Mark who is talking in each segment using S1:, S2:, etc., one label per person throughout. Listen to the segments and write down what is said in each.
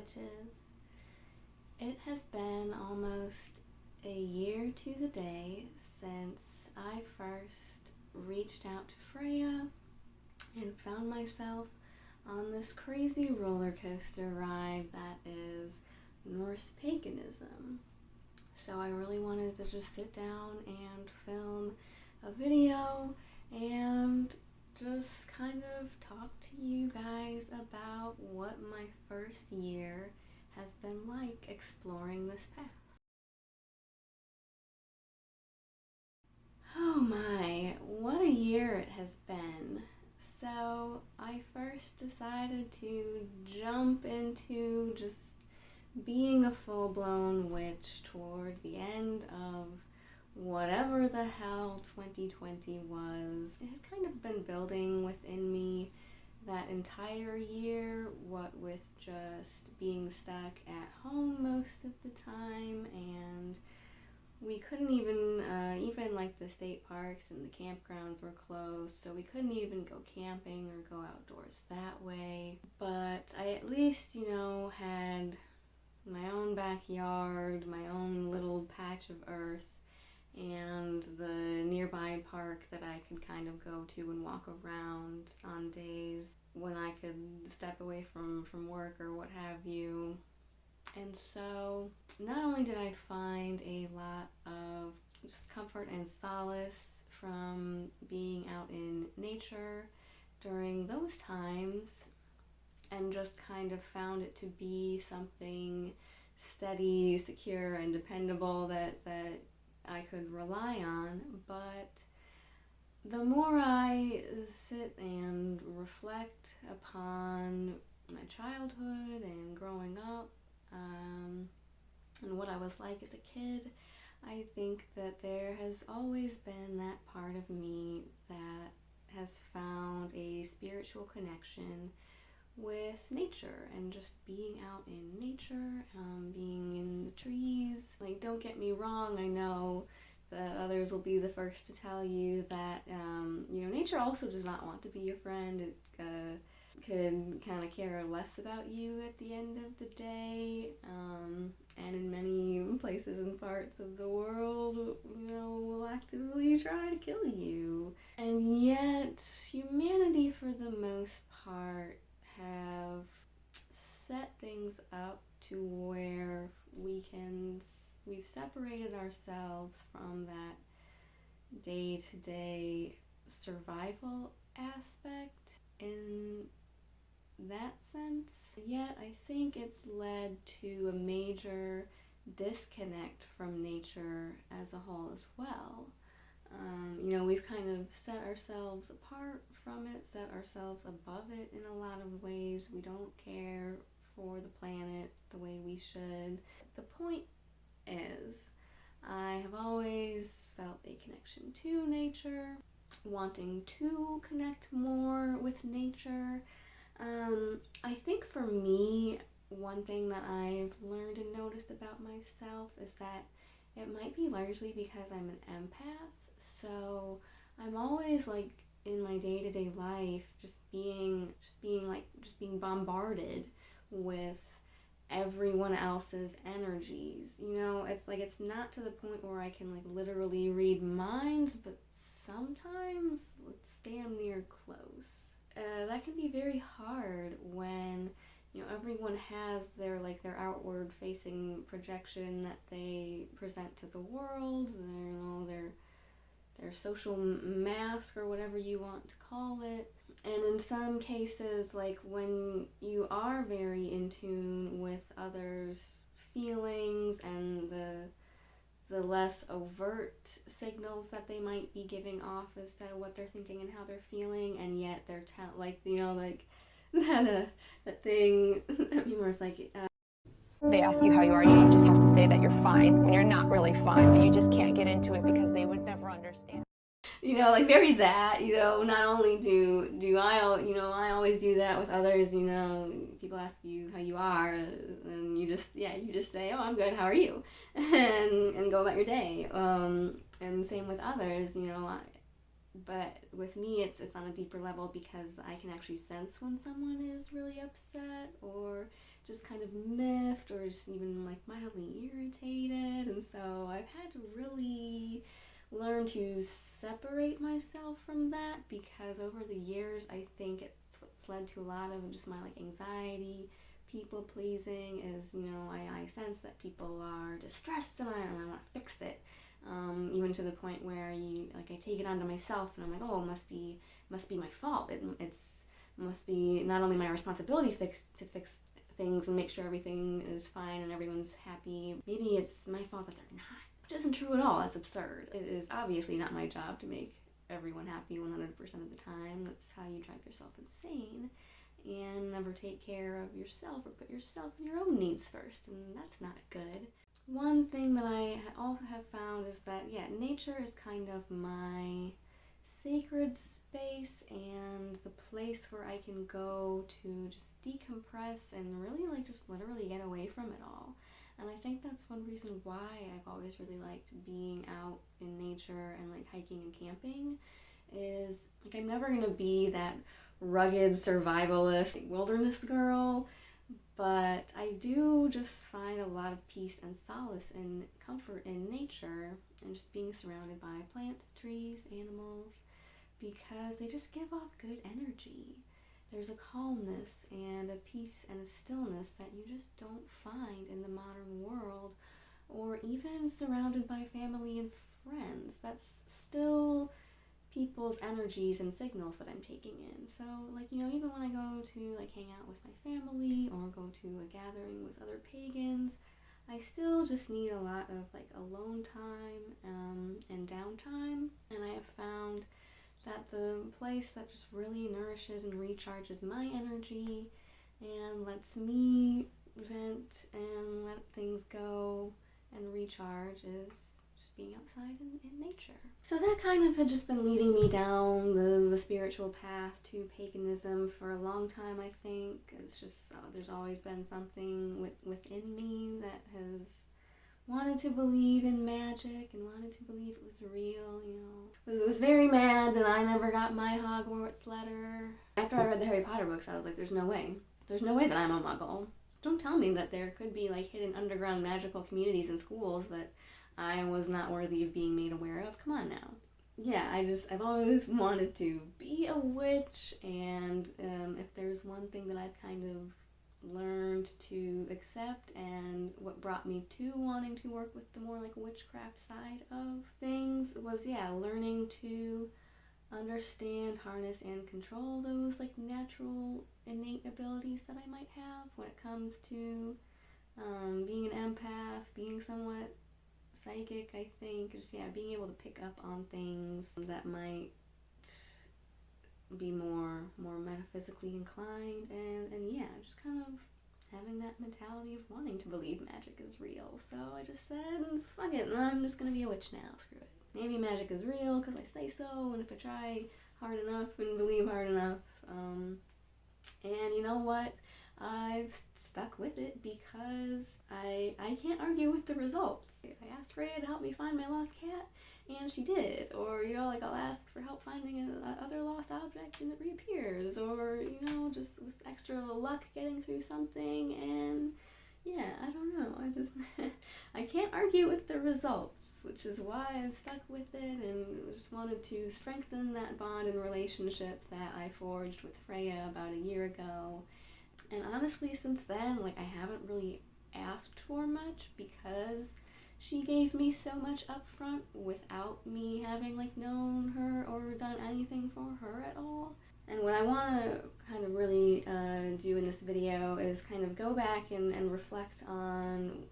S1: witches. It has been almost a year to the day since I first reached out to Freyja and found myself on this crazy roller coaster ride that is Norse paganism. So I really wanted to just sit down and film a video and just kind of talk to you guys about what my first year has been like exploring this path. Oh my, what a year it has been. So I first decided to jump into just being a full-blown witch toward the end of whatever the hell 2020 was. It had kind of been building within me that entire year, what with just being stuck at home most of the time, and we couldn't even like the state parks and the campgrounds were closed, so we couldn't even go camping or go outdoors that way. But I at least, had my own backyard, my own little patch of earth, and the nearby park that I could kind of go to and walk around on days when I could step away from work or what have you. And so not only did I find a lot of just comfort and solace from being out in nature during those times, and just kind of found it to be something steady, secure, and dependable that I could rely on, but the more I sit and reflect upon my childhood and growing up, and what I was like as a kid, I think that there has always been that part of me that has found a spiritual connection with nature and just being out in nature, being in the trees. Like, don't get me wrong, I know that others will be the first to tell you that, nature also does not want to be your friend. It could kind of care less about you at the end of the day, and in many places and parts of the world, will actively try to kill you. And yet, humanity, for the most part, have set things up to where we've separated ourselves from that day-to-day survival aspect in that sense. Yet I think it's led to a major disconnect from nature as a whole as well. We've kind of set ourselves apart from it, set ourselves above it in a lot of ways. We don't care for the planet the way we should. The point is, I have always felt a connection to nature, wanting to connect more with nature. I think for me, one thing that I've learned and noticed about myself is that it might be largely because I'm an empath. So I'm always like in my day-to-day life just being bombarded with everyone else's energies. It's not to the point where I can like literally read minds, but sometimes it's damn near close. That can be very hard when everyone has their outward facing projection that they present to the world, their social mask or whatever you want to call it. And in some cases, like when you are very in tune with others' feelings and the less overt signals that they might be giving off as to what they're thinking and how they're feeling, and yet they're that thing that humor's like.
S2: They ask you how you are, you just have to say that you're fine when you're not really fine, but you just can't get into it because they would never understand.
S1: Very that, not only do I always do that with others, people ask you how you are, and you just say, oh, I'm good, how are you? and go about your day. And same with others, but with me, it's on a deeper level because I can actually sense when someone is really upset or just kind of miffed or just even like mildly irritated. And so I've had to really learn to separate myself from that, because over the years I think it's what's led to a lot of just my like anxiety, people pleasing, is, I sense that people are distressed and I want to fix it. Even to the point where I take it onto myself and I'm like, oh, it must be my fault. It must be not only my responsibility to fix things and make sure everything is fine and everyone's happy. Maybe it's my fault that they're not. Which isn't true at all. That's absurd. It is obviously not my job to make everyone happy 100% of the time. That's how you drive yourself insane and never take care of yourself or put yourself and your own needs first, and that's not good. One thing that I also have found is that, nature is kind of my sacred space and the place where I can go to just decompress and really just literally get away from it all. And I think that's one reason why I've always really liked being out in nature and like hiking and camping, is like I'm never gonna be that rugged survivalist wilderness girl, but I do just find a lot of peace and solace and comfort in nature and just being surrounded by plants, trees, animals, because they just give off good energy. There's a calmness and a peace and a stillness that you just don't find in the modern world, or even surrounded by family and friends. That's still people's energies and signals that I'm taking in. So even when I go to hang out with my family or go to a gathering with other pagans, I still just need a lot of alone time and downtime. And I have found that the place that just really nourishes and recharges my energy and lets me vent and let things go and recharge is just being outside in nature. So that kind of had just been leading me down the spiritual path to paganism for a long time, I think. It's just, there's always been something within me that has wanted to believe in magic and wanted to believe it was real, was very mad that I never got my Hogwarts letter. After I read the Harry Potter books, I was like, there's no way that I'm a muggle. Don't tell me that there could be hidden underground magical communities in schools that I was not worthy of being made aware of. Come on now. Yeah, I've always wanted to be a witch, and if there's one thing that I've kind of learned to accept, and what brought me to wanting to work with the more witchcraft side of things, was learning to understand, harness, and control those natural innate abilities that I might have when it comes to being an empath, being somewhat psychic. I think just being able to pick up on things that might be more metaphysically inclined, and just kind of having that mentality of wanting to believe magic is real. So I just said, fuck it, I'm just gonna be a witch now, screw it. Maybe magic is real because I say so, and if I try hard enough and believe hard enough, and you know what, I've stuck with it because I can't argue with the results. I asked Freyja to help me find my lost cat, and she did. Or, I'll ask for help finding another lost object and it reappears. Or, just with extra luck getting through something. And, I don't know. I can't argue with the results, which is why I've stuck with it and just wanted to strengthen that bond and relationship that I forged with Freyja about a year ago. And honestly, since then, I haven't really asked for much because she gave me so much up front without me having known her or done anything for her at all. And what I want to kind of really do in this video is kind of go back and reflect on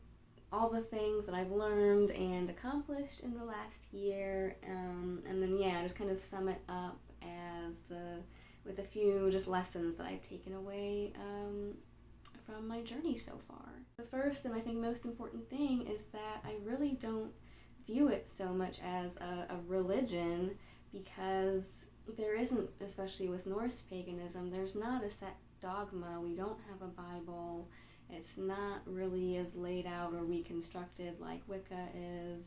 S1: all the things that I've learned and accomplished in the last year, and then just kind of sum it up with a few just lessons that I've taken away from my journey so far. The first and I think most important thing is that I really don't view it so much as a religion, because there isn't, especially with Norse paganism, there's not a set dogma. We don't have a Bible. It's not really as laid out or reconstructed like Wicca is,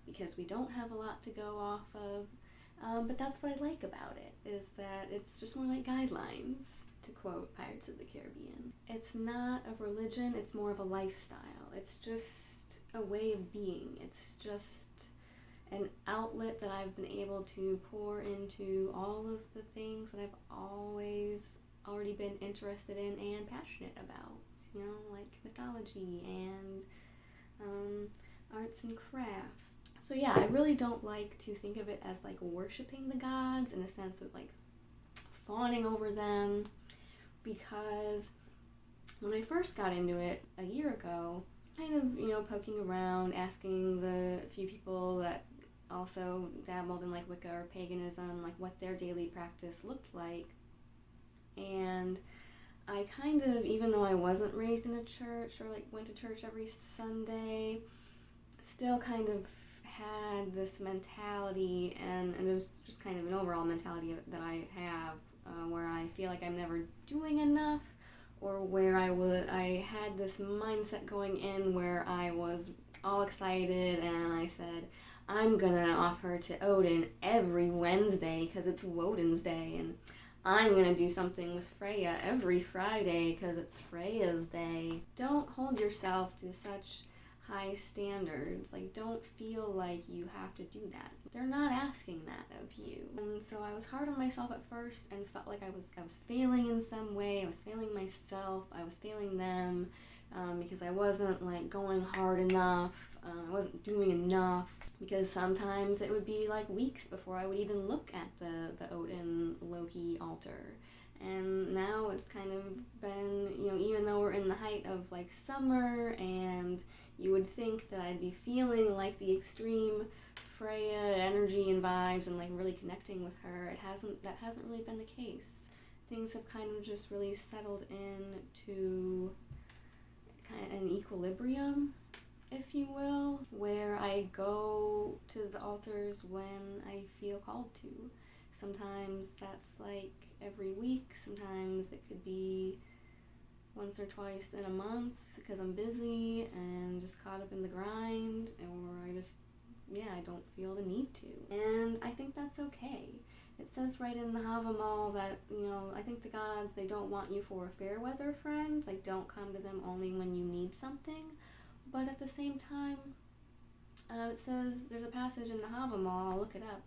S1: because we don't have a lot to go off of. But that's what I like about it, is that it's just more like guidelines. to quote Pirates of the Caribbean. It's not a religion, it's more of a lifestyle. It's just a way of being. It's just an outlet that I've been able to pour into all of the things that I've already been interested in and passionate about, you know, like mythology and arts and crafts. So yeah, I really don't like to think of it as like worshiping the gods in a sense of like fawning over them, because when I first got into it a year ago, kind of, you know, poking around, asking the few people that also dabbled in like Wicca or paganism, like what their daily practice looked like. And I kind of, even though I wasn't raised in a church or like went to church every Sunday, still kind of had this mentality, and it was just kind of an overall mentality that I have, where I feel like I'm never doing enough, or where I had this mindset going in where I was all excited and I said, I'm gonna offer to Odin every Wednesday because it's Woden's Day, and I'm gonna do something with Freyja every Friday because it's Freyja's Day. Don't hold yourself to such high standards. Like, don't feel like you have to do that. They're not asking that of you. And so I was hard on myself at first and felt like I was failing in some way. I was failing myself. I was failing them, because I wasn't like going hard enough. I wasn't doing enough, because sometimes it would be like weeks before I would even look at the Odin Loki altar. And now it's kind of been, you know, even though we're in the height of like summer and you would think that I'd be feeling like the extreme Freyja energy and vibes and like really connecting with her, that hasn't really been the case. Things have kind of just really settled into kind of an equilibrium, if you will, where I go to the altars when I feel called to. Sometimes that's like every week, sometimes it could be once or twice in a month because I'm busy and just caught up in the grind, or I don't feel the need to. And I think that's okay. It says right in the Havamal that, you know, I think the gods, they don't want you for a fair weather friend. Like, don't come to them only when you need something. But at the same time, it says, there's a passage in the Havamal, I'll look it up,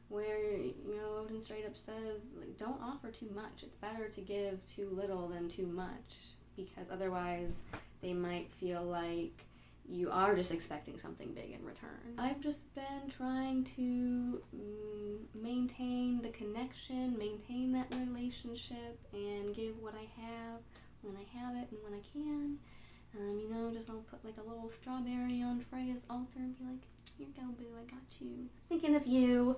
S1: where, you know, Odin straight up says, like, don't offer too much. It's better to give too little than too much, because otherwise they might feel like you are just expecting something big in return. I've just been trying to maintain the connection, maintain that relationship, and give what I have when I have it and when I can. You know, just I'll put like a little strawberry on Freyja's altar and be like, here you go, boo, I got you. Thinking of you.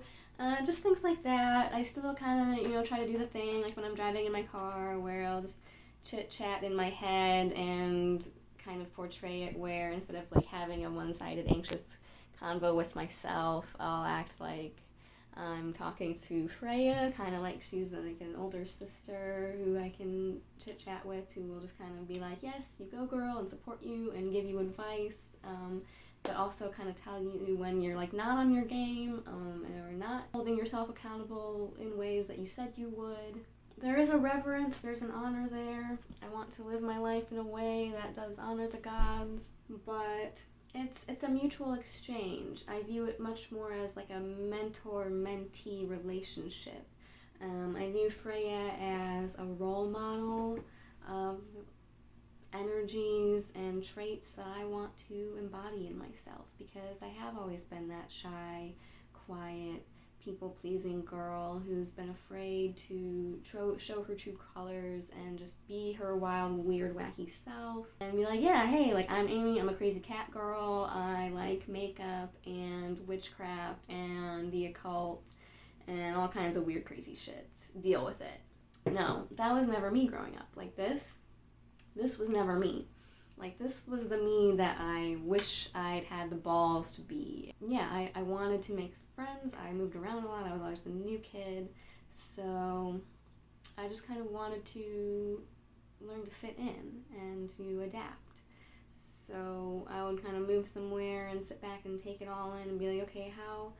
S1: Just things like that. I still kind of, you know, try to do the thing, like when I'm driving in my car, where I'll just chit-chat in my head and kind of portray it, where instead of like having a one-sided anxious convo with myself, I'll act like I'm talking to Freyja, kind of like she's like an older sister who I can chit-chat with, who will just kind of be like, yes, you go girl, and support you and give you advice, but also kind of tell you when you're like not on your game, or not holding yourself accountable in ways that you said you would. There is a reverence, there's an honor there. I want to live my life in a way that does honor the gods, but it's a mutual exchange. I view it much more as like a mentor-mentee relationship. I view Freyja as a role model of energies and traits that I want to embody in myself, because I have always been that shy, quiet, people-pleasing girl who's been afraid to show her true colors and just be her wild, weird, wacky self and be like, yeah, hey, like, I'm Amy, I'm a crazy cat girl, I like makeup and witchcraft and the occult and all kinds of weird, crazy shit. Deal with it. No, that was never me growing up. Like, this was never me. Like, this was the me that I wish I'd had the balls to be. Yeah, I wanted to make friends. I moved around a lot. I was always the new kid. So I just kind of wanted to learn to fit in and to adapt. So I would kind of move somewhere and sit back and take it all in and be like, okay, how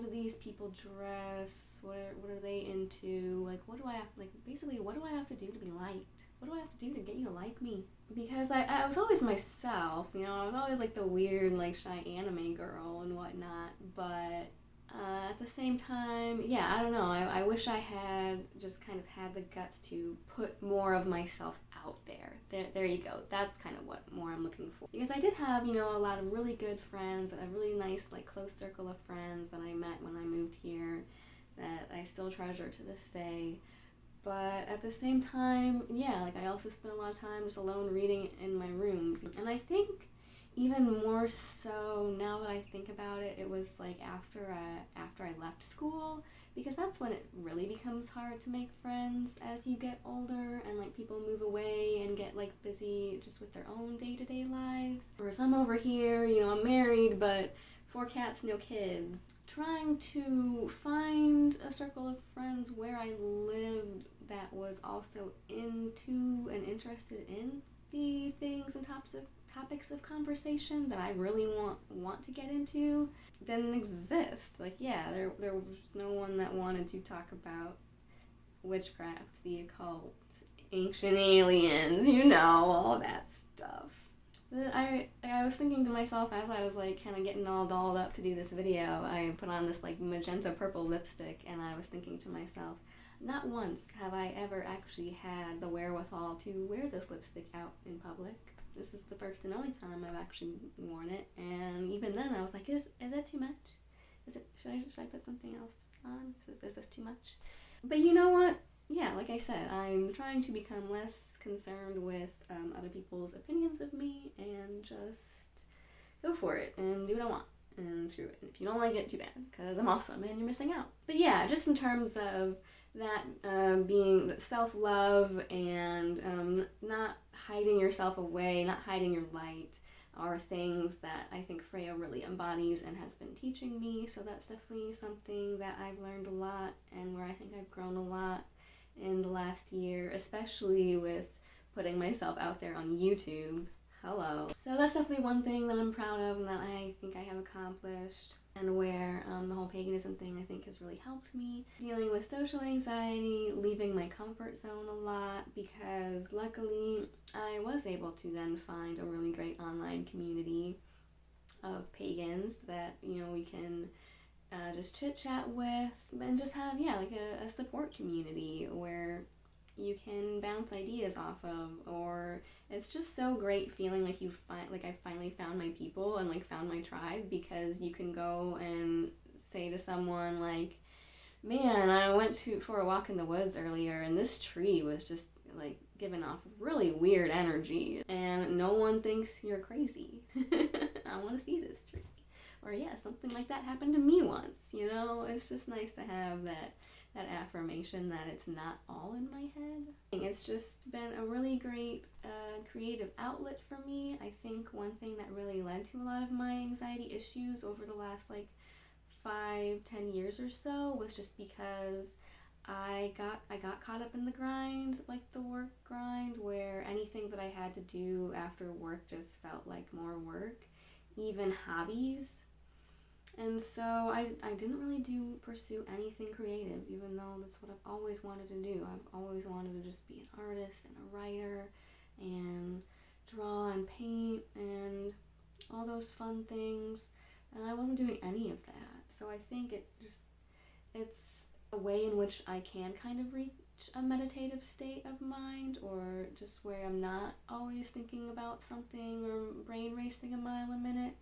S1: do these people dress? What are they into? Like, what do I have, like, basically, what do I have to do to be liked? What do I have to do to get you to like me? Because I was always myself, you know, I was always, like, the weird, like, shy anime girl and whatnot, but at the same time, yeah, I don't know, I wish I had just kind of had the guts to put more of myself out there. There you go. That's kind of what more I'm looking for. Because I did have, you know, a lot of really good friends, a really nice, like, close circle of friends that I met when I moved here that I still treasure to this day. But at the same time, yeah, like, I also spent a lot of time just alone reading in my room. And I think even more so now that I think about it, it was like after I left school, because that's when it really becomes hard to make friends as you get older and, like, people move away and get, like, busy just with their own day-to-day lives. Whereas I'm over here, you know, I'm married, but 4 cats, no kids. Trying to find a circle of friends where I lived that was also into and interested in the things and topics of conversation that I really want to get into didn't exist. Like, yeah, there was no one that wanted to talk about witchcraft, the occult, ancient aliens, you know, all that stuff. I was thinking to myself as I was, like, kind of getting all dolled up to do this video, I put on this, like, magenta purple lipstick, and I was thinking to myself, not once have I ever actually had the wherewithal to wear this lipstick out in public. This is the first and only time I've actually worn it, and even then I was like, is that too much? Should I put something else on? Is this too much? But you know what? Yeah, like I said, I'm trying to become less concerned with other people's opinions of me and just go for it and do what I want and screw it. And if you don't like it, too bad, because I'm awesome and you're missing out. But yeah, just in terms of that being self-love and not hiding yourself away, not hiding your light, are things that I think Freyja really embodies and has been teaching me. So that's definitely something that I've learned a lot and where I think I've grown a lot in the last year, especially with putting myself out there on YouTube. Hello. So that's definitely one thing that I'm proud of and that I think I have accomplished, and where the whole paganism thing I think has really helped me. Dealing with social anxiety, leaving my comfort zone a lot, because luckily I was able to then find a really great online community of pagans that, you know, we can just chit chat with and just have, yeah, like a support community where you can bounce ideas off of. Or it's just so great feeling like I finally found my people and, like, found my tribe, because you can go and say to someone like, man, I went for a walk in the woods earlier and this tree was just, like, giving off really weird energy and no one thinks you're crazy. I want to see this tree. Or yeah, something like that happened to me once, you know? It's just nice to have that affirmation that it's not all in my head. It's just been a really great creative outlet for me. I think one thing that really led to a lot of my anxiety issues over the last, like, 5-10 years or so was just because I got caught up in the grind, like the work grind, where anything that I had to do after work just felt like more work, even hobbies. And so I didn't really pursue anything creative, even though that's what I've always wanted to do. I've always wanted to just be an artist and a writer and draw and paint and all those fun things, and I wasn't doing any of that. So I think it's a way in which I can kind of reach a meditative state of mind, or just where I'm not always thinking about something or brain racing a mile a minute.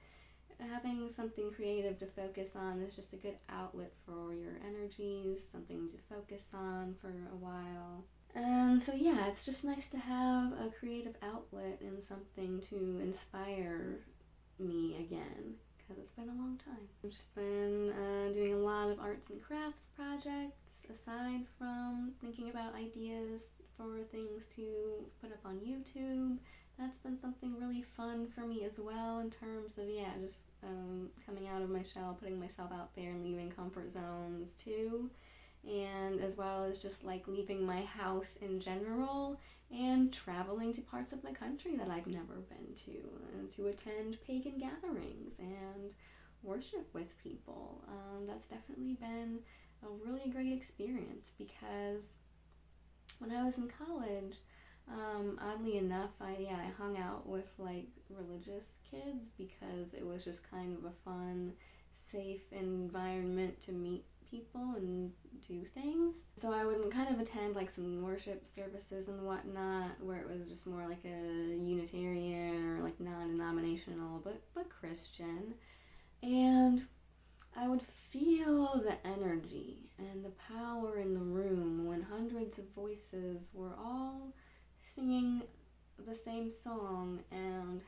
S1: Having something creative to focus on is just a good outlet for your energies, something to focus on for a while. And so yeah, it's just nice to have a creative outlet and something to inspire me again, because it's been a long time. I've just been doing a lot of arts and crafts projects, aside from thinking about ideas for things to put up on YouTube. That's been something really fun for me as well, in terms of, yeah, just coming out of my shell, putting myself out there and leaving comfort zones too. And as well as just, like, leaving my house in general and traveling to parts of the country that I've never been to, and to attend pagan gatherings and worship with people. That's definitely been a really great experience, because when I was in college, oddly enough, I hung out with like religious kids because it was just kind of a fun, safe environment to meet people and do things. So I would kind of attend like some worship services and whatnot, where it was just more like a Unitarian or like non-denominational, but Christian. And I would feel the energy and the power in the room when hundreds of voices were all singing the same song, and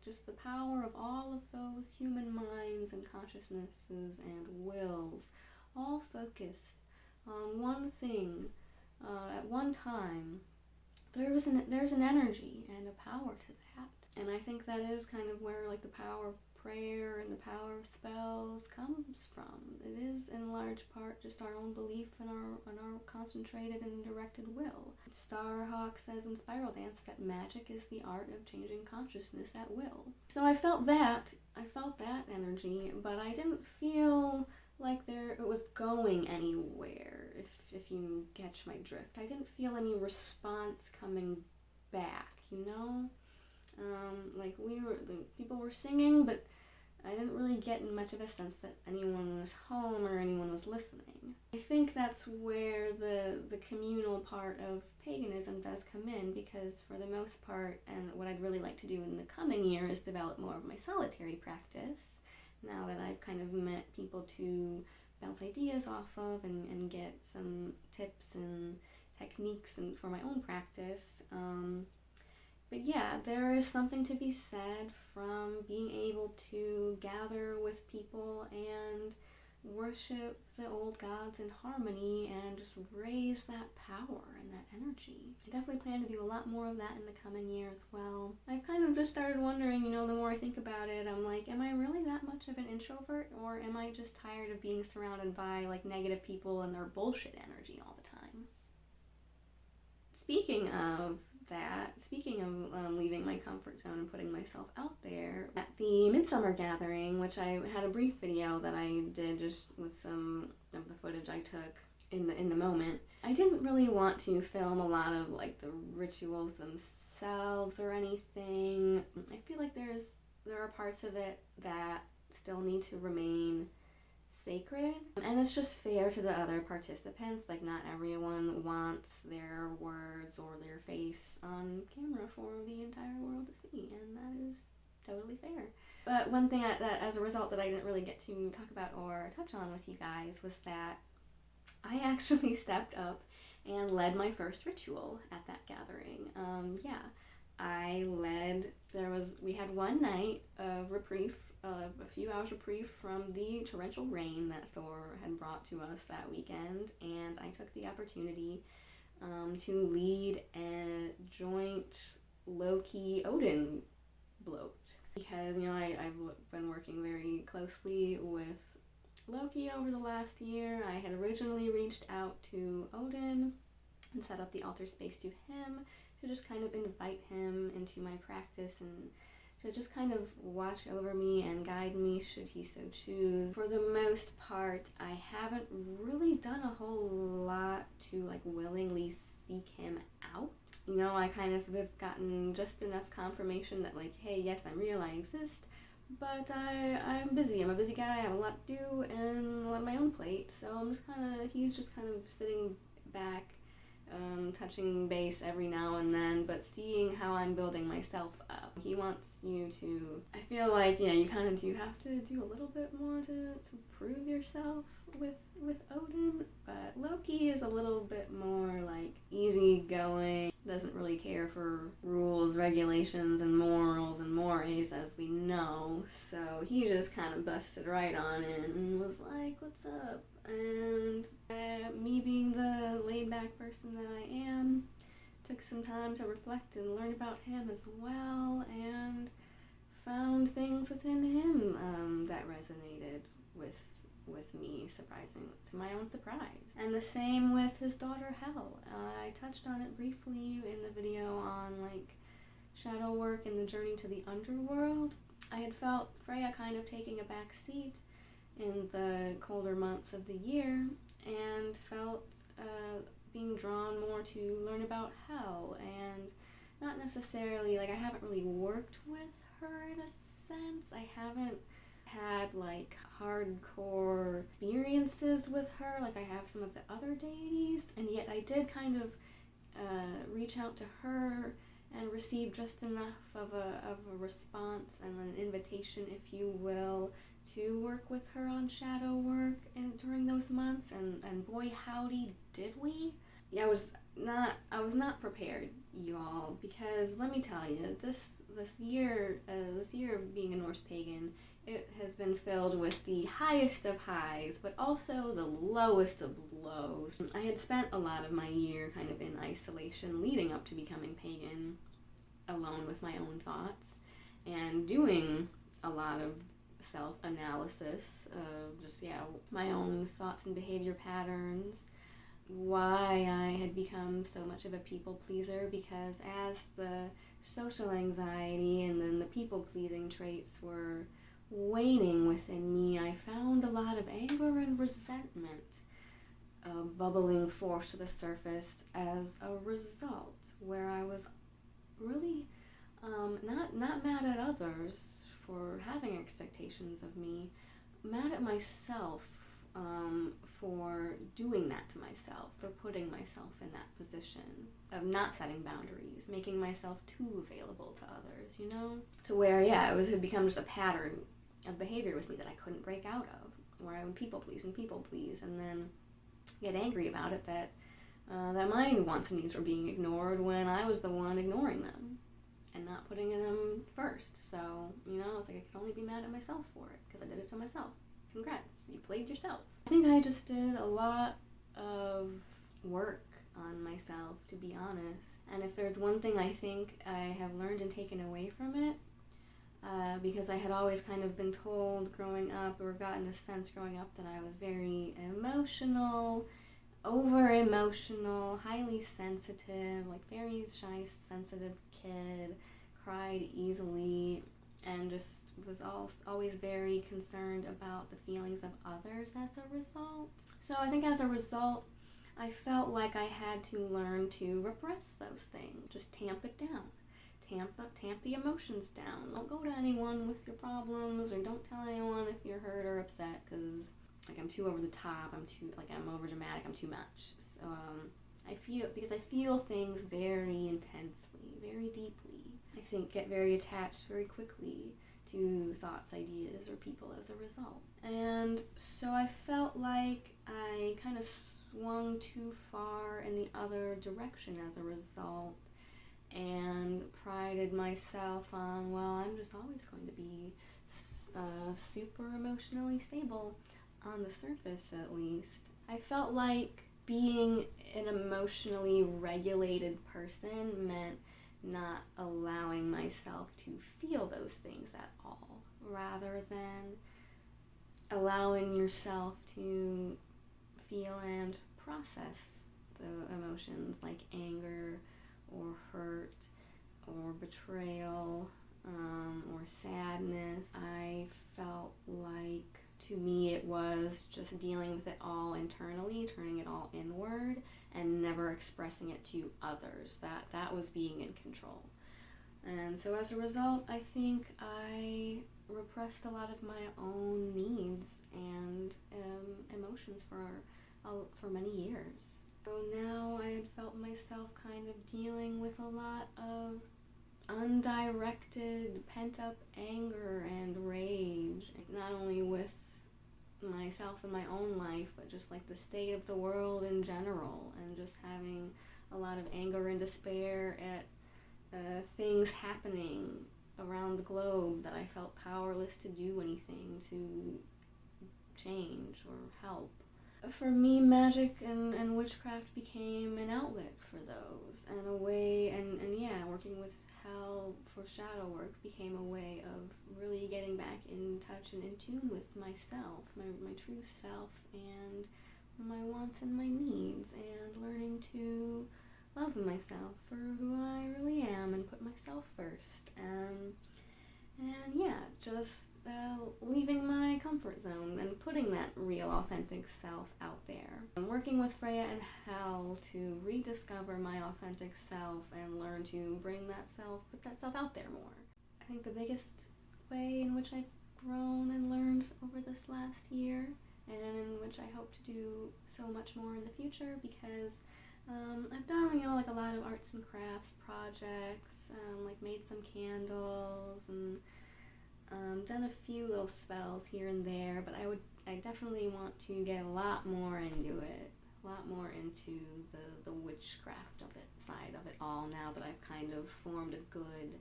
S1: just the power of all of those human minds and consciousnesses and wills all focused on one thing at one time. There's an energy and a power to that, and I think that is kind of where like the power of prayer and the power of spells comes from. It is in large part just our own belief and our concentrated and directed will. Starhawk says in Spiral Dance that magic is the art of changing consciousness at will. So I felt that energy, but I didn't feel like it was going anywhere, if you catch my drift. I didn't feel any response coming back, you know? Like the people were singing, but I didn't really get much of a sense that anyone was home or anyone was listening. I think that's where the communal part of paganism does come in, because for the most part, and what I'd really like to do in the coming year is develop more of my solitary practice, now that I've kind of met people to bounce ideas off of and get some tips and techniques for my own practice. But yeah, there is something to be said from being able to gather with people and worship the old gods in harmony and just raise that power and that energy. I definitely plan to do a lot more of that in the coming year as well. I've kind of just started wondering, the more I think about it, I'm like, am I really that much of an introvert, or am I just tired of being surrounded by like negative people and their bullshit energy all the time? Speaking of leaving my comfort zone and putting myself out there, at the Midsummer Gathering, which I had a brief video that I did just with some of the footage I took in the moment, I didn't really want to film a lot of like the rituals themselves or anything. I feel like there are parts of it that still need to remain sacred, and it's just fair to the other participants. Like, not everyone wants their words or their face on camera for the entire world to see, and that is totally fair. But one thing that as a result that I didn't really get to talk about or touch on with you guys was that I actually stepped up and led my first ritual at that gathering. We had one night of reprieve, a few hours reprieve from the torrential rain that Thor had brought to us that weekend, and I took the opportunity to lead a joint Loki Odin bloat, because I've been working very closely with Loki over the last year. I had originally reached out to Odin and set up the altar space to him to just kind of invite him into my practice and to just kind of watch over me and guide me should he so choose. For the most part, I haven't really done a whole lot to like willingly seek him out. I kind of have gotten just enough confirmation that like, hey, yes, I'm real, I exist, but I'm busy. I'm a busy guy, I have a lot to do and a lot on my own plate, so he's just kind of sitting back, touching base every now and then, but seeing how I'm building myself up. He wants you to, I feel like, you kind of do have to do a little bit more to prove yourself with Odin, but Loki is a little bit more like easygoing, doesn't really care for rules, regulations, and morals and mores, as we know, so he just kind of busted right on in and was like, what's up? And me being the laid-back person that I am, took some time to reflect and learn about him as well, and found things within him that resonated with me, surprisingly, to my own surprise. And the same with his daughter Hel. I touched on it briefly in the video on like shadow work and the journey to the underworld. I had felt Freyja kind of taking a back seat, in the colder months of the year, and felt being drawn more to learn about hell, and not necessarily, like, I haven't really worked with her in a sense. I haven't had like hardcore experiences with her like I have some of the other deities, and yet I did kind of reach out to her and receive just enough of a response and an invitation, if you will, to work with her on shadow work during those months, and boy howdy did we. Yeah, I was not prepared, y'all, because let me tell you, this year of being a Norse pagan, it has been filled with the highest of highs, but also the lowest of lows. I had spent a lot of my year kind of in isolation leading up to becoming pagan, alone with my own thoughts, and doing a lot of self-analysis of just, my own thoughts and behavior patterns, why I had become so much of a people pleaser, because as the social anxiety and then the people pleasing traits were waning within me, I found a lot of anger and resentment bubbling forth to the surface as a result, where I was really not mad at others for having expectations of me, mad at myself for doing that to myself, for putting myself in that position of not setting boundaries, making myself too available to others, to where, it had become just a pattern of behavior with me that I couldn't break out of, where I would people please, and then get angry about it that my wants and needs were being ignored when I was the one ignoring them and not putting them first. So, it's like I could only be mad at myself for it, because I did it to myself. Congrats, you played yourself. I think I just did a lot of work on myself, to be honest. And if there's one thing I think I have learned and taken away from it, because I had always kind of been told growing up, or gotten a sense growing up, that I was very emotional, over-emotional, highly sensitive, like very shy, sensitive kid, cried easily, and just was always very concerned about the feelings of others as a result. So I think as a result, I felt like I had to learn to repress those things, just tamp it down. Tamp the emotions down. Don't go to anyone with your problems, or don't tell anyone if you're hurt or upset, because I'm too over the top, I'm over dramatic, I'm too much. So I feel things very intensely, very deeply. I think get very attached very quickly to thoughts, ideas, or people as a result. And so I felt like I kind of swung too far in the other direction as a result, and prided myself on, I'm just always going to be super emotionally stable, on the surface at least. I felt like being an emotionally regulated person meant not allowing myself to feel those things at all, rather than allowing yourself to feel and process the emotions like anger or hurt or betrayal or sadness. I felt like, to me, it was just dealing with it all internally, turning it all inward, and never expressing it to others. That was being in control. And so as a result, I think I repressed a lot of my own needs and emotions for many years. So now I had felt myself kind of dealing with a lot of undirected, pent-up anger and rage, not only with myself in my own life, but just like the state of the world in general, and just having a lot of anger and despair at things happening around the globe that I felt powerless to do anything to change or help. For me, magic and witchcraft became an outlet for those, and a way, and working with hell for shadow work became a way of really getting back in touch and in tune with myself, my true self, and my wants and my needs, and learning to love myself for who I really am and put myself first. And just leaving my comfort zone and putting that real, authentic self out there. I'm working with Freyja and Hel to rediscover my authentic self and learn to put that self out there more. I think the biggest way in which I've grown and learned over this last year, and in which I hope to do so much more in the future, because I've done, like a lot of arts and crafts projects, like made some candles and done a few little spells here and there, but I definitely want to get a lot more into it, a lot more into the witchcraft of it, side of it all, now that I've kind of formed a good,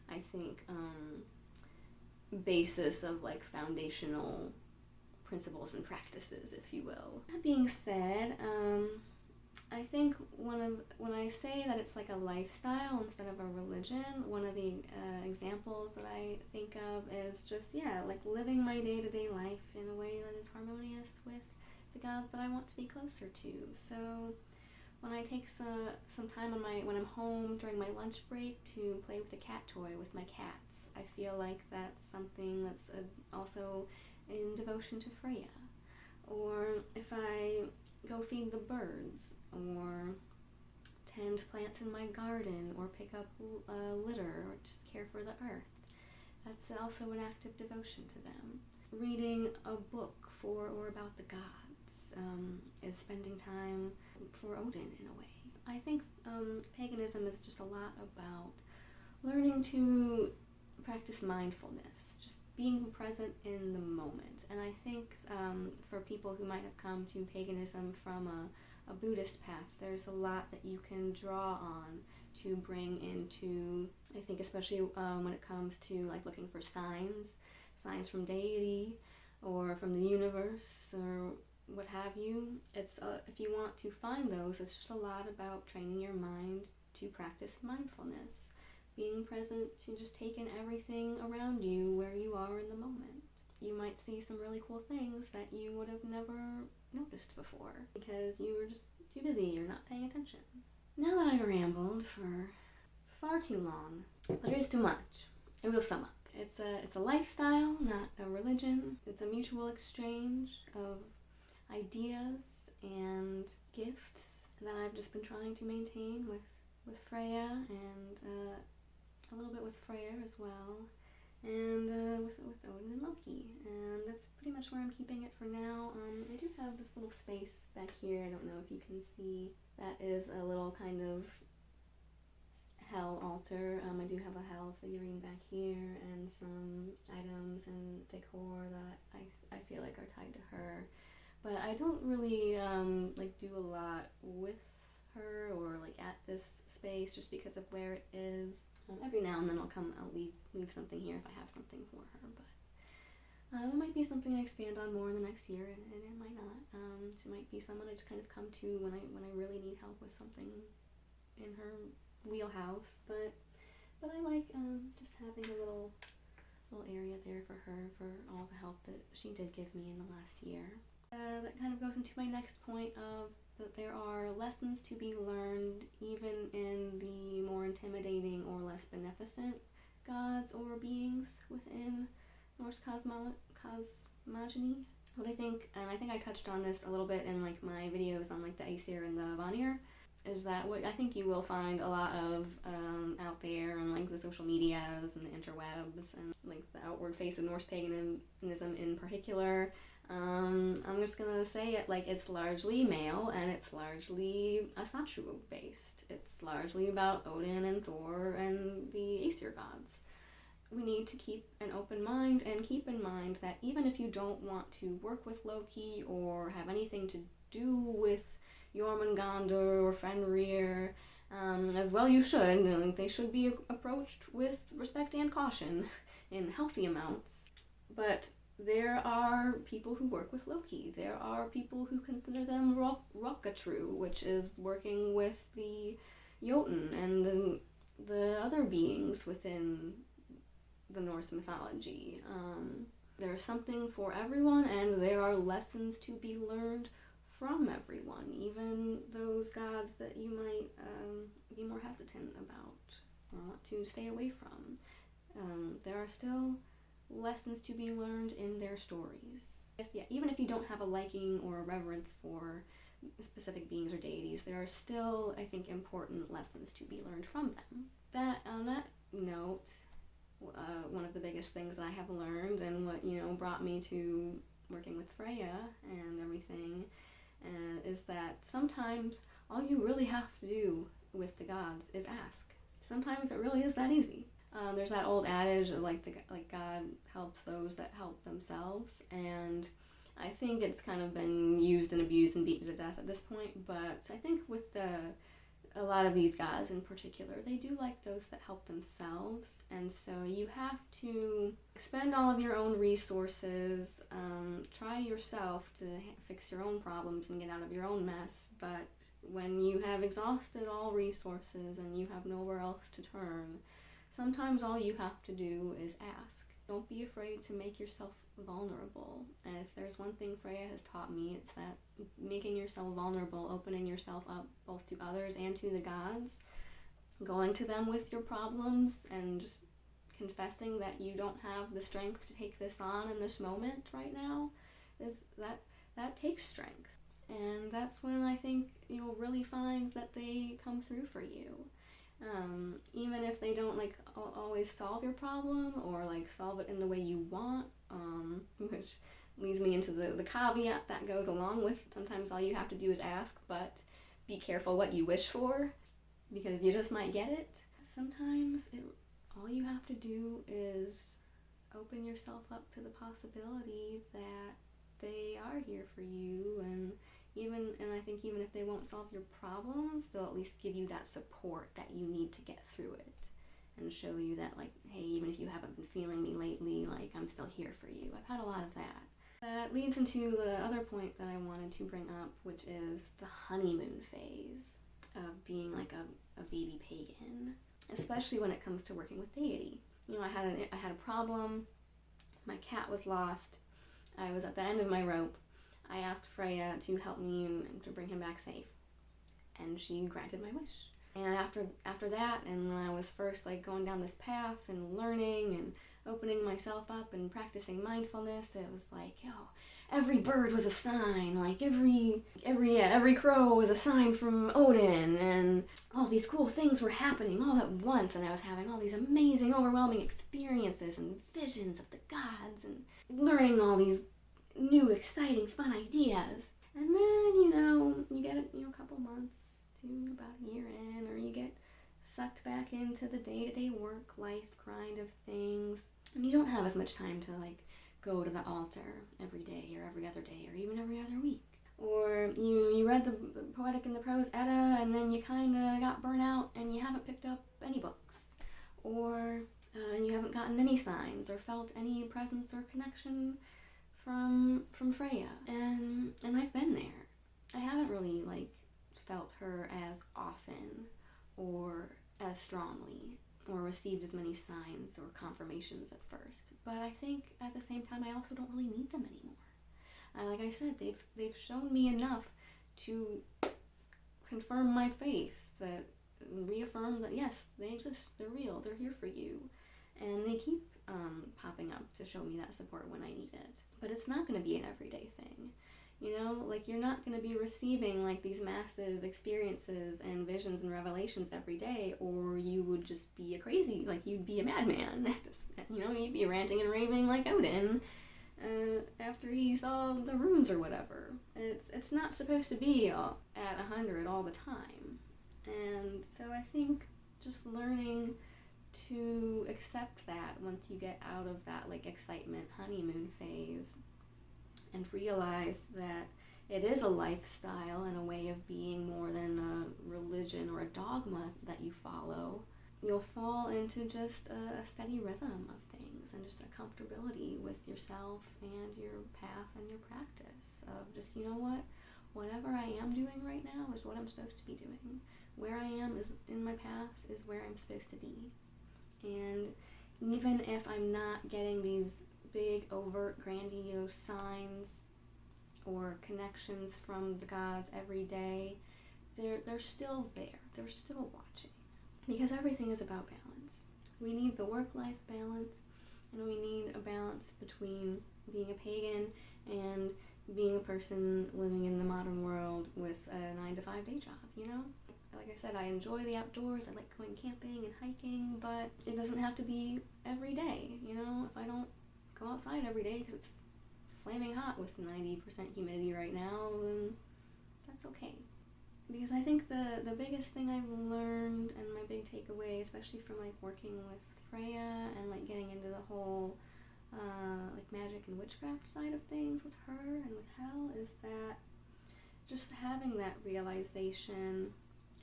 S1: I think, basis of like foundational principles and practices, if you will. That being said, I think when I say that it's like a lifestyle instead of a religion, one of the examples that I think of is just, like living my day-to-day life in a way that is harmonious with the gods that I want to be closer to. So when I take some time when I'm home during my lunch break to play with a cat toy with my cats, I feel like that's something that's also in devotion to Freyja. Or if I go feed the birds, or tend plants in my garden, or pick up litter, or just care for the earth, that's also an act of devotion to them. Reading a book for or about the gods is spending time for Odin in a way. I think paganism is just a lot about learning to practice mindfulness, just being present in the moment. And I think for people who might have come to paganism from a Buddhist path, there's a lot that you can draw on to bring into, I think, especially when it comes to like looking for signs from deity or from the universe or what have you. It's if you want to find those, it's just a lot about training your mind to practice mindfulness, being present, to just take in everything around you where you are in the moment. You might see some really cool things that you would have never noticed before because you were just too busy, you're not paying attention. Now that I rambled for far too long, but it is too much, I will sum up. It's a lifestyle, not a religion. It's a mutual exchange of ideas and gifts that I've just been trying to maintain with Freyja, and a little bit with Freyr as well, and with Odin and Loki. And that's pretty much where I'm keeping it for now. I do have this little space back here, I don't know if you can see, that is a little kind of Hel altar. I do have a Hel figurine back here and some items and decor that I feel like are tied to her. But I don't really like do a lot with her or like at this space just because of where it is. Every now and then I'll leave something here if I have something for her, but it might be something I expand on more in the next year, and it might not. She might be someone I just kind of come to when I really need help with something in her wheelhouse, but I like just having a little area there for her, for all the help that she did give me in the last year. That kind of goes into my next point of that there are lessons to be learned even in the more intimidating or less beneficent gods or beings within Norse cosmogony. What I think, and I think I touched on this a little bit in like my videos on like the Aesir and the Vanir, is that what I think you will find a lot of out there on like the social medias and the interwebs and like the outward face of Norse paganism in particular. I'm just gonna say it like it's largely male and it's largely Asatru based. It's largely about Odin and Thor and the Aesir gods. We need to keep an open mind and keep in mind that even if you don't want to work with Loki or have anything to do with Jormungandr or Fenrir, as well you should. They should be approached with respect and caution in healthy amounts. But there are people who work with Loki. There are people who consider them Rockatru, which is working with the Jotun and the other beings within the Norse mythology. There's something for everyone, and there are lessons to be learned from everyone, even those gods that you might be more hesitant about or want to stay away from. There are still lessons to be learned in their stories. Yes, yeah, even if you don't have a liking or a reverence for specific beings or deities, there are still, I think, important lessons to be learned from them. On that note, one of the biggest things that I have learned, and what brought me to working with Freyja and everything, is that sometimes all you really have to do with the gods is ask. Sometimes it really is that easy. There's that old adage of like God helps those that help themselves, and I think it's kind of been used and abused and beaten to death at this point. But I think with a lot of these gods in particular, they do like those that help themselves, and so you have to expend all of your own resources, try yourself to fix your own problems and get out of your own mess, but when you have exhausted all resources and you have nowhere else to turn, sometimes all you have to do is ask. Don't be afraid to make yourself vulnerable. And if there's one thing Freyja has taught me, it's that making yourself vulnerable, opening yourself up both to others and to the gods, going to them with your problems and just confessing that you don't have the strength to take this on in this moment right now, that takes strength. And that's when I think you'll really find that they come through for you. Even if they don't always solve your problem or solve it in the way you want, which leads me into the caveat that goes along with sometimes all you have to do is ask, but be careful what you wish for, because you just might get it. Sometimes all you have to do is open yourself up to the possibility that they are here for you, and I think even if they won't solve your problems, they'll at least give you that support that you need to get through it, and show you that hey, even if you haven't been feeling me lately, I'm still here for you. I've had a lot of that. That leads into the other point that I wanted to bring up, which is the honeymoon phase of being a baby pagan, especially when it comes to working with deity. I had a problem. My cat was lost. I was at the end of my rope. I asked Freyja to help me and to bring him back safe, and she granted my wish. And after that, and when I was first going down this path and learning and opening myself up and practicing mindfulness, it was every bird was a sign, every crow was a sign from Odin, and all these cool things were happening all at once, and I was having all these amazing, overwhelming experiences and visions of the gods, and learning all these new, exciting, fun ideas. And then, you get a couple months to about a year in, or you get sucked back into the day-to-day work life grind of things, and you don't have as much time to go to the altar every day or every other day or even every other week. Or you read the Poetic and the Prose Edda, and then you kind of got burnt out and you haven't picked up any books. Or you haven't gotten any signs or felt any presence or connection from Freyja, and I've been there. I haven't really felt her as often or as strongly or received as many signs or confirmations at first, but I think at the same time I also don't really need them anymore. Like I said, they've shown me enough to confirm my faith, that reaffirm that yes, they exist, they're real, they're here for you, and they keep popping up to show me that support when I need it. But it's not going to be an everyday thing. You're not going to be receiving these massive experiences and visions and revelations every day, or you would just be you'd be a madman. You'd be ranting and raving like Odin after he saw the runes or whatever. It's not supposed to be at 100 all the time. And so I think just learning to accept that once you get out of that excitement honeymoon phase, and realize that it is a lifestyle and a way of being more than a religion or a dogma that you follow, you'll fall into just a steady rhythm of things and just a comfortability with yourself and your path and your practice of just, whatever I am doing right now is what I'm supposed to be doing. Where I am is in my path is where I'm supposed to be. And even if I'm not getting these big, overt, grandiose signs or connections from the gods every day, they're still there. They're still watching. Because everything is about balance. We need the work-life balance, And we need a balance between being a pagan and being a person living in the modern world with a 9-to-5 day job, you know? Like I said, I enjoy the outdoors, I like going camping and hiking, but it doesn't have to be every day, you know? If I don't go outside every day because it's flaming hot with 90% humidity right now, then that's okay. Because I think the biggest thing I've learned and my big takeaway, especially from like working with Freyja and like getting into the whole like magic and witchcraft side of things with her and with hell, is that just having that realization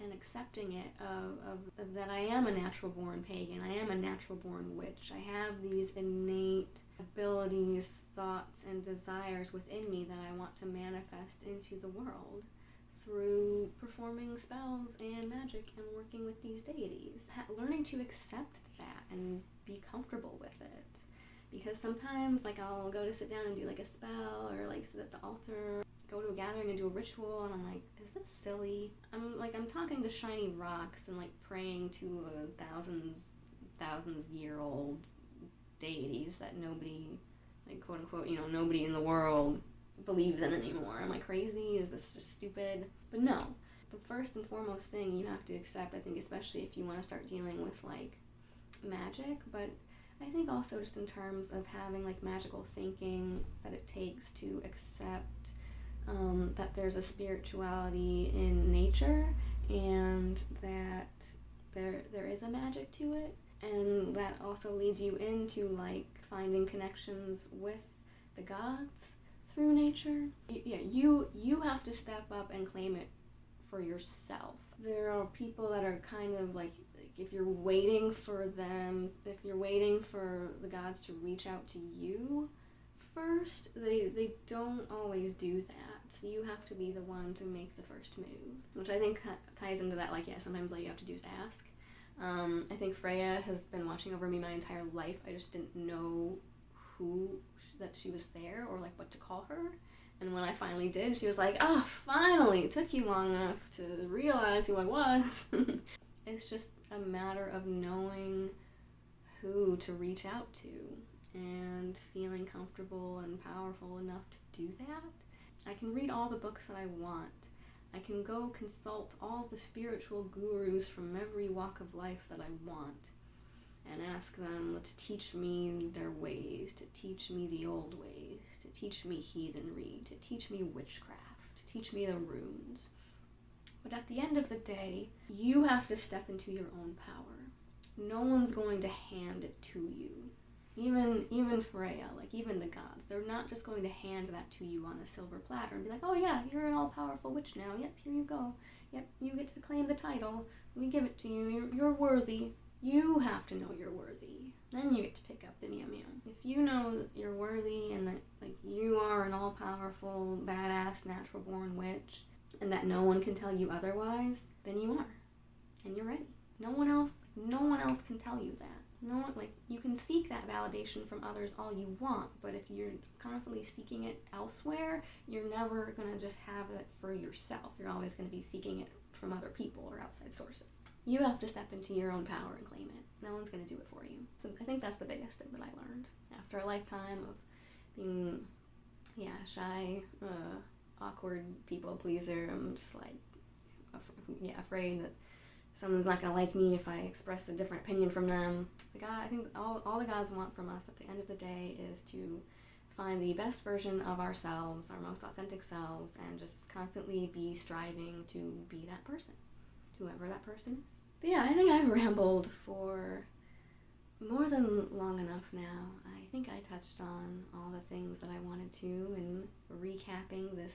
S1: and accepting it of that I am a natural-born pagan, I am a natural-born witch, I have these innate abilities, thoughts, and desires within me that I want to manifest into the world through performing spells and magic and working with these deities. Learning to accept that and be comfortable with it. Because sometimes, like, I'll go to sit down and do, like, a spell or, like, sit at the altar, go to a gathering and do a ritual, and I'm like, is this silly? I'm talking to shiny rocks and, like, praying to thousands year old deities that nobody, like, quote unquote, you know, nobody in the world believes in anymore. Am I crazy? Is this just stupid? But no. The first and foremost thing you have to accept, I think, especially if you want to start dealing with, like, magic, but I think also just in terms of having, like, magical thinking that it takes to accept that there's a spirituality in nature and that there is a magic to it, and that also leads you into, like, finding connections with the gods through nature. You have to step up and claim it for yourself. There are people that are kind of like if you're waiting for the gods to reach out to you first, they don't always do that. So you have to be the one to make the first move, which I think ties into that, like, yeah, sometimes all you have to do is ask. I think Freyja has been watching over me my entire life. I just didn't know that she was there or, like, what to call her. And when I finally did, she was like, oh, finally, it took you long enough to realize who I was. It's just a matter of knowing who to reach out to and feeling comfortable and powerful enough to do that. I can read all the books that I want. I can go consult all the spiritual gurus from every walk of life that I want and ask them to teach me their ways, to teach me the old ways, to teach me heathenry, to teach me witchcraft, to teach me the runes. But at the end of the day, you have to step into your own power. No one's going to hand it to you. Even Freyja, like, even the gods, they're not just going to hand that to you on a silver platter and be like, oh yeah, you're an all-powerful witch now. Yep, here you go. Yep, you get to claim the title. We give it to you. You're worthy. You have to know you're worthy. Then you get to pick up the meow meow. If you know that you're worthy and that, like, you are an all-powerful, badass, natural-born witch, and that no one can tell you otherwise, then you are. And you're ready. No one else can tell you that. No one, like, you can seek that validation from others all you want, but if you're constantly seeking it elsewhere, you're never going to just have it for yourself. You're always going to be seeking it from other people or outside sources. You have to step into your own power and claim it. No one's going to do it for you. So I think that's the biggest thing that I learned. After a lifetime of being, shy, awkward people pleaser, I'm just like, afraid that someone's not going to like me if I express a different opinion from them. I think all the gods want from us at the end of the day is to find the best version of ourselves, our most authentic selves, and just constantly be striving to be that person, whoever that person is. But yeah, I think I've rambled for more than long enough now. I think I touched on all the things that I wanted to in recapping this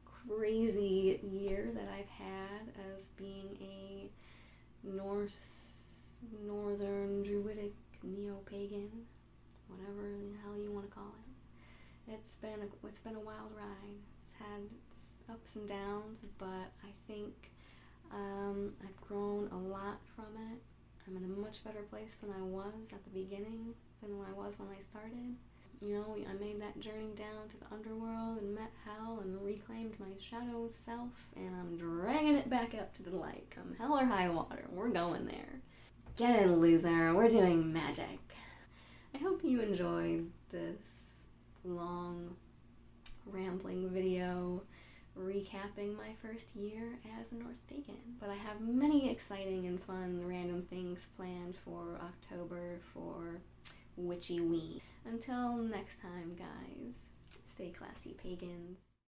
S1: crazy year that I've had as being a Norse, northern, druidic, neo-pagan, whatever the hell you want to call it. It's been a wild ride. It's had its ups and downs, but I think I've grown a lot from it. I'm in a much better place than I was at the beginning than I was when I started. You know, I made that journey down to the underworld and met hell and reclaimed my shadow self, and I'm dragging it back up to the light. Come hell or high water, we're going there. Get in, loser, we're doing magic. I hope you enjoyed this long, rambling video recapping my first year as a Norse pagan. But I have many exciting and fun random things planned for October for Witchy Ween. Until next time, guys, stay classy, pagans.